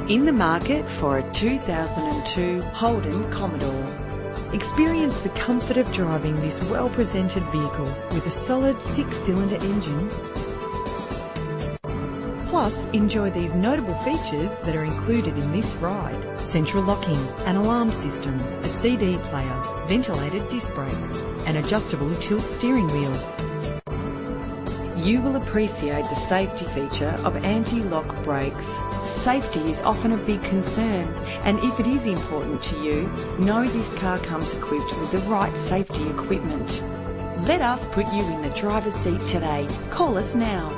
In the market for a 2002 Holden Commodore. Experience the comfort of driving this well-presented vehicle with a solid 6-cylinder engine. Plus, enjoy these notable features that are included in this ride: central locking, an alarm system, a CD player, ventilated disc brakes, an adjustable tilt steering wheel. You will appreciate the safety feature of anti-lock brakes. Safety is often a big concern, and if it is important to you, know this car comes equipped with the right safety equipment. Let us put you in the driver's seat today. Call us now.